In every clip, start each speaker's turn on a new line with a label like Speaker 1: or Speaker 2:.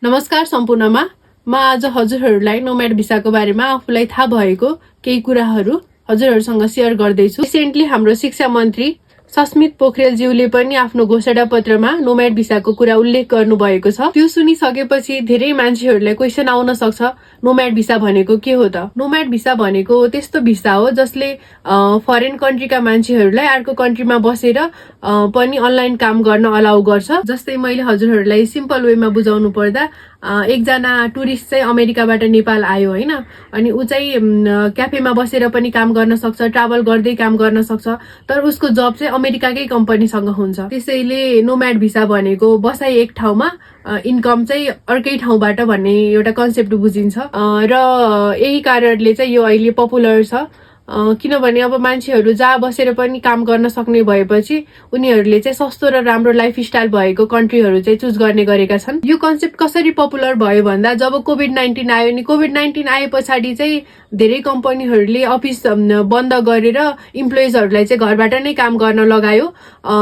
Speaker 1: नमस्कार सम्पूर्णमा। म आज हजुरहरूलाई नोम्याड भिसाको बारेमा आफूलाई थाहा भएको केही कुराहरू हजुरहरूसँग सेयर गर्दैछु। रिसेन्टली हाम्रो शिक्षा मन्त्री सस्मित पोखरेलज्यूले पनि आफ्नो घोषणा पत्रमा नोम्याड भिसाको कुरा उल्लेख गर्नुभएको छ। त्यो सुनिसकेपछि धेरै मान्छेहरूलाई क्वेसन आउन सक्छ, नोम्याड भिसा भनेको के हो त? नोम्याड भिसा भनेको त्यस्तो भिसा हो जसले फरेन कन्ट्रीका मान्छेहरूलाई अर्को कन्ट्रीमा बसेर पनि अनलाइन काम गर्न अलाउ गर्छ। जस्तै मैले हजुरहरूलाई सिम्पल वेमा बुझाउनु पर्दा एकजना टुरिस्ट चाहिँ अमेरिकाबाट नेपाल आयो हैन, अनि ऊ चाहिँ क्याफेमा बसेर पनि काम गर्न सक्छ, ट्राभल गर्दै काम गर्न सक्छ, तर उसको जब चाहिँ अमेरिकाकै कम्पनीसँग हुन्छ। त्यसैले नोम्याड भिसा भनेको बसाइ एक ठाउँमा इन्कम चाहिँ अर्कै ठाउँबाट भन्ने एउटा कन्सेप्ट बुझिन्छ। र यही कारणले चाहिँ यो अहिले पपुलर छ, किनभने अब मान्छेहरू जहाँ बसेर पनि काम गर्न सक्ने भएपछि उनीहरूले चाहिँ सस्तो र राम्रो लाइफस्टाइल भएको कन्ट्रीहरू चाहिँ चुज गर्ने गरेका छन्। यो कन्सेप्ट कसरी पपुलर भयो भन्दा जब कोभिड-19 आयो नि, कोभिड-19 आए पछाडि चाहिँ धेरै कम्पनीहरूले अफिस बन्द गरेर इम्प्लोइजहरूलाई चाहिँ घरबाट नै काम गर्न लगायो,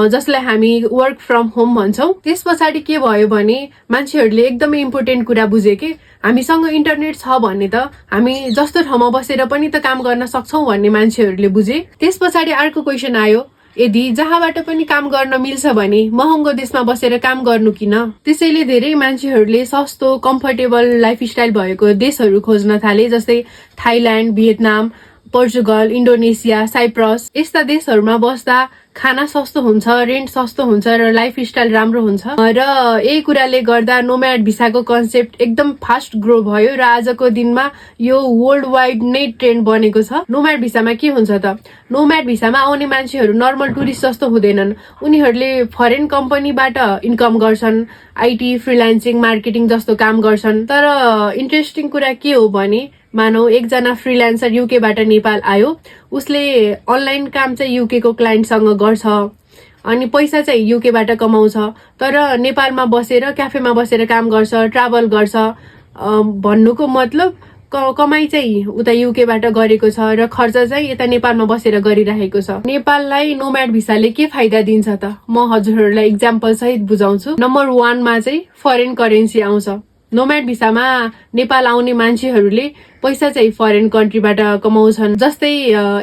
Speaker 1: जसलाई हामी वर्क फ्रम होम भन्छौँ। त्यस पछाडि के भयो भने मान्छेहरूले एकदमै इम्पोर्टेन्ट कुरा बुझे कि हामीसँग इन्टरनेट छ भने त हामी जस्तो ठाउँमा बसेर पनि त काम गर्न सक्छौँ भन्ने मान्छेहरूले बुझे। त्यस पछाडि अर्को क्वेसन आयो, यदि जहाँबाट पनि काम गर्न मिल्छ भने महँगो देशमा बसेर काम गर्नु किन? त्यसैले धेरै मान्छेहरूले सस्तो कम्फर्टेबल लाइफस्टाइल भएको देशहरू खोज्न थाले, जस्तै Thailand, Vietnam, Portugal, Indonesia, Cyprus. यस्ता देशहरूमा बस्दा खाना सस्तो हुन्छ, रेन्ट सस्तो हुन्छ र लाइफस्टाइल राम्रो हुन्छ। र यही कुराले गर्दा नोम्याड भिसाको कन्सेप्ट एकदम फास्ट ग्रो भयो र आजको दिनमा यो वर्ल्ड वाइड नै ट्रेन्ड बनेको छ। नोम्याड भिसामा के हुन्छ त? नोम्याड भिसामा आउने मान्छेहरू नर्मल टुरिस्ट जस्तो हुँदैनन्। उनीहरूले फरेन कम्पनीबाट इन्कम गर्छन्, आइटी, फ्रिलान्सिङ, मार्केटिङ जस्तो काम गर्छन्। तर इन्ट्रेस्टिङ कुरा के हो भने मानौ एकजना फ्रिलान्सर युकेबाट नेपाल आयो, उसले अनलाइन काम चाहिँ युकेको क्लाइन्टसँग गर्छ अनि पैसा चाहिँ युकेबाट कमाउँछ, तर नेपालमा बसेर क्याफेमा बसेर काम गर्छ, ट्राभल गर्छ। भन्नुको मतलब कमाइ चाहिँ उता युकेबाट गरेको छ र खर्च चाहिँ यता नेपालमा बसेर गरिरहेको छ। नेपाललाई नोम्याड भिसाले के फाइदा दिन्छ त? म हजुरहरूलाई इक्जाम्पल सहित बुझाउँछु। नम्बर 1 मा चाहिँ फरेन करेन्सी आउँछ। नोम्याड भिसामा नेपाल आउने मान्छेहरूले पैसा चाहिँ फरेन कन्ट्रीबाट कमाउँछन्। जस्तै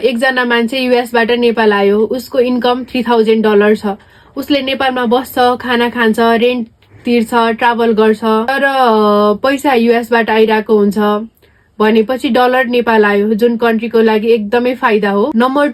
Speaker 1: एकजना मान्छे युएसबाट नेपाल आयो, उसको इन्कम $3000 छ। उसले नेपालमा बस्छ, खाना खान्छ, रेन्ट तिर्छ, ट्राभल गर्छ, तर पैसा युएसबाट आइरहेको हुन्छ भनेपछि डलर नेपाल आयो, जुन कन्ट्रीको लागि एकदमै फाइदा हो। नम्बर